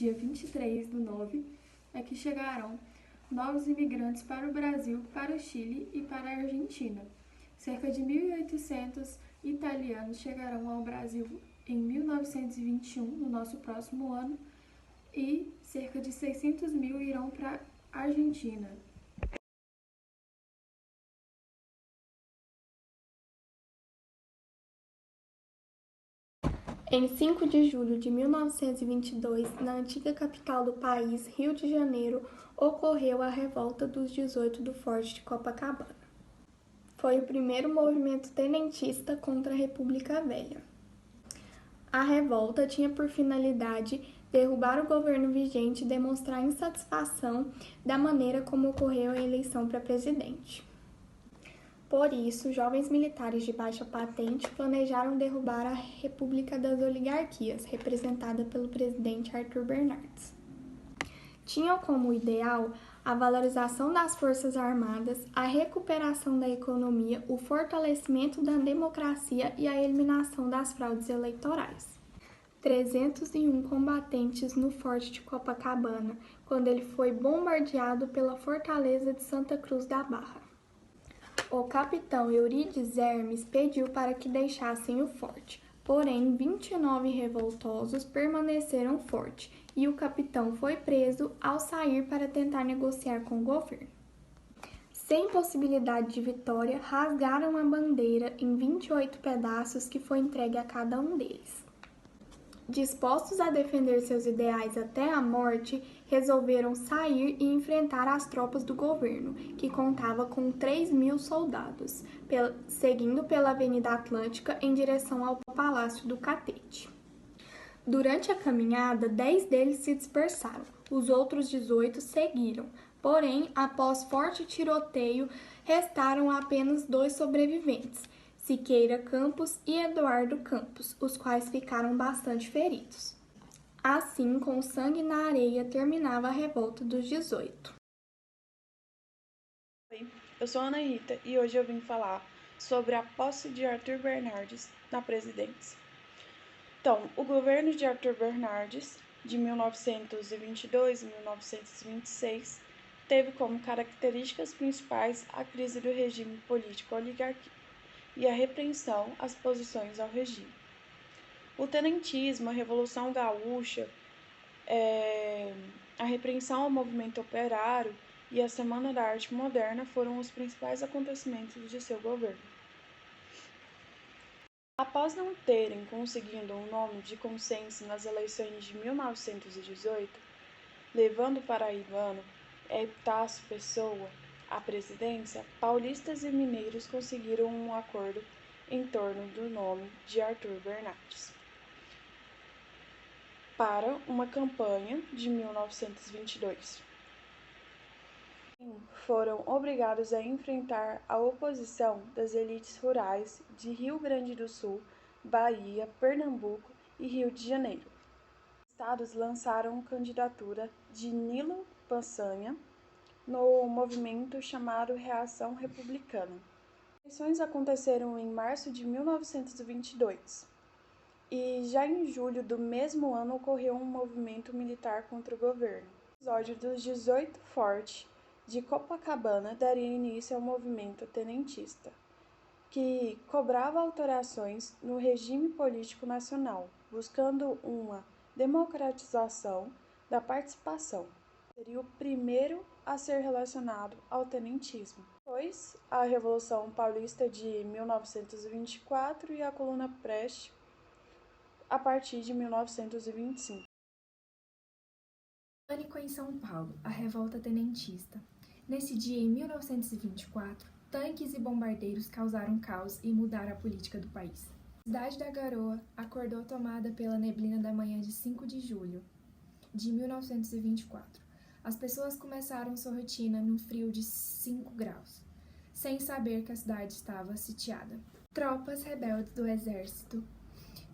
dia 23/9, é que chegarão novos imigrantes para o Brasil, para o Chile e para a Argentina. Cerca de 1.800 italianos chegarão ao Brasil em 1921, no nosso próximo ano, e cerca de 600 mil irão para a Argentina. Em 5 de julho de 1922, na antiga capital do país, Rio de Janeiro, ocorreu a Revolta dos 18 do Forte de Copacabana. Foi o primeiro movimento tenentista contra a República Velha. A revolta tinha por finalidade derrubar o governo vigente e demonstrar insatisfação da maneira como ocorreu a eleição para presidente. Por isso, jovens militares de baixa patente planejaram derrubar a República das Oligarquias, representada pelo presidente Arthur Bernardes. Tinham como ideal a valorização das forças armadas, a recuperação da economia, o fortalecimento da democracia e a eliminação das fraudes eleitorais. 301 combatentes no Forte de Copacabana, quando ele foi bombardeado pela fortaleza de Santa Cruz da Barra. O capitão Eurídice Hermes pediu para que deixassem o forte, porém 29 revoltosos permaneceram forte e o capitão foi preso ao sair para tentar negociar com o governo. Sem possibilidade de vitória, rasgaram a bandeira em 28 pedaços que foi entregue a cada um deles. Dispostos a defender seus ideais até a morte, resolveram sair e enfrentar as tropas do governo, que contava com 3.000 soldados, seguindo pela Avenida Atlântica em direção ao Palácio do Catete. Durante a caminhada, 10 deles se dispersaram, os outros 18 seguiram, porém, após forte tiroteio, restaram apenas 2 sobreviventes, Siqueira Campos e Eduardo Campos, os quais ficaram bastante feridos. Assim, com sangue na areia, terminava a revolta dos 18. Oi, eu sou Ana Rita e hoje eu vim falar sobre a posse de Arthur Bernardes na presidência. Então, o governo de Arthur Bernardes, de 1922 a 1926, teve como características principais a crise do regime político-oligarquia e a repreensão às posições ao regime. O tenentismo, a Revolução Gaúcha, a repreensão ao movimento operário e a Semana da Arte Moderna foram os principais acontecimentos de seu governo. Após não terem conseguido um nome de consenso nas eleições de 1918, levando o paraibano Epitácio Pessoa à presidência, paulistas e mineiros conseguiram um acordo em torno do nome de Arthur Bernardes para uma campanha de 1922. Foram obrigados a enfrentar a oposição das elites rurais de Rio Grande do Sul, Bahia, Pernambuco e Rio de Janeiro. Os estados lançaram candidatura de Nilo Peçanha no movimento chamado Reação Republicana. As eleições aconteceram em março de 1922 e já em julho do mesmo ano ocorreu um movimento militar contra o governo. O episódio dos 18 Forte de Copacabana daria início ao movimento tenentista, que cobrava alterações no regime político nacional, buscando uma democratização da participação. Seria o primeiro a ser relacionado ao tenentismo. Depois, a Revolução Paulista de 1924 e a Coluna Prestes a partir de 1925. Pânico em São Paulo, a revolta tenentista. Nesse dia, em 1924, tanques e bombardeiros causaram caos e mudaram a política do país. A cidade da Garoa acordou tomada pela neblina da manhã de 5 de julho de 1924. As pessoas começaram sua rotina num frio de 5 graus, sem saber que a cidade estava sitiada. Tropas rebeldes do exército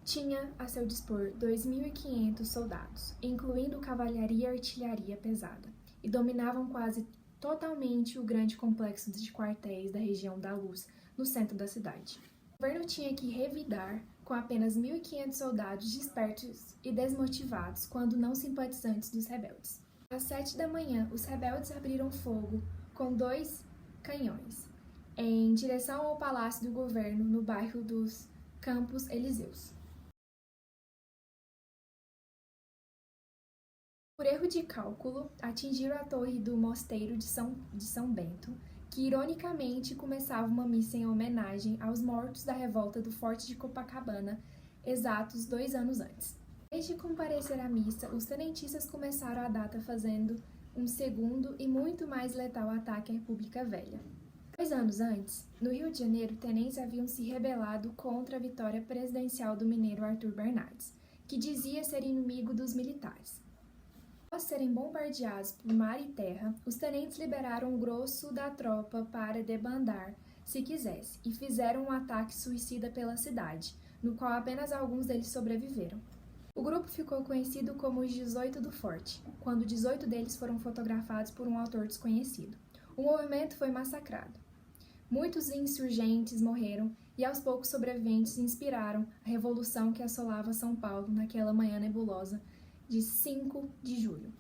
tinha a seu dispor 2.500 soldados, incluindo cavalaria e artilharia pesada, e dominavam quase totalmente o grande complexo de quartéis da região da Luz, no centro da cidade. O governo tinha que revidar com apenas 1.500 soldados dispersos e desmotivados, quando não simpatizantes dos rebeldes. Às 7 da manhã, os rebeldes abriram fogo com 2 canhões em direção ao Palácio do Governo, no bairro dos Campos Elíseos. Por erro de cálculo, atingiram a torre do mosteiro de São Bento, que ironicamente começava uma missa em homenagem aos mortos da revolta do Forte de Copacabana, exatos 2 anos antes. Desde comparecer à missa, os tenentistas começaram a data fazendo um segundo e muito mais letal ataque à República Velha. 2 anos antes, no Rio de Janeiro, tenentes haviam se rebelado contra a vitória presidencial do mineiro Arthur Bernardes, que dizia ser inimigo dos militares. Após serem bombardeados por mar e terra, os tenentes liberaram o grosso da tropa para debandar, se quisesse, e fizeram um ataque suicida pela cidade, no qual apenas alguns deles sobreviveram. O grupo ficou conhecido como os 18 do Forte, quando 18 deles foram fotografados por um autor desconhecido. O movimento foi massacrado. Muitos insurgentes morreram e aos poucos sobreviventes inspiraram a revolução que assolava São Paulo naquela manhã nebulosa de 5 de julho.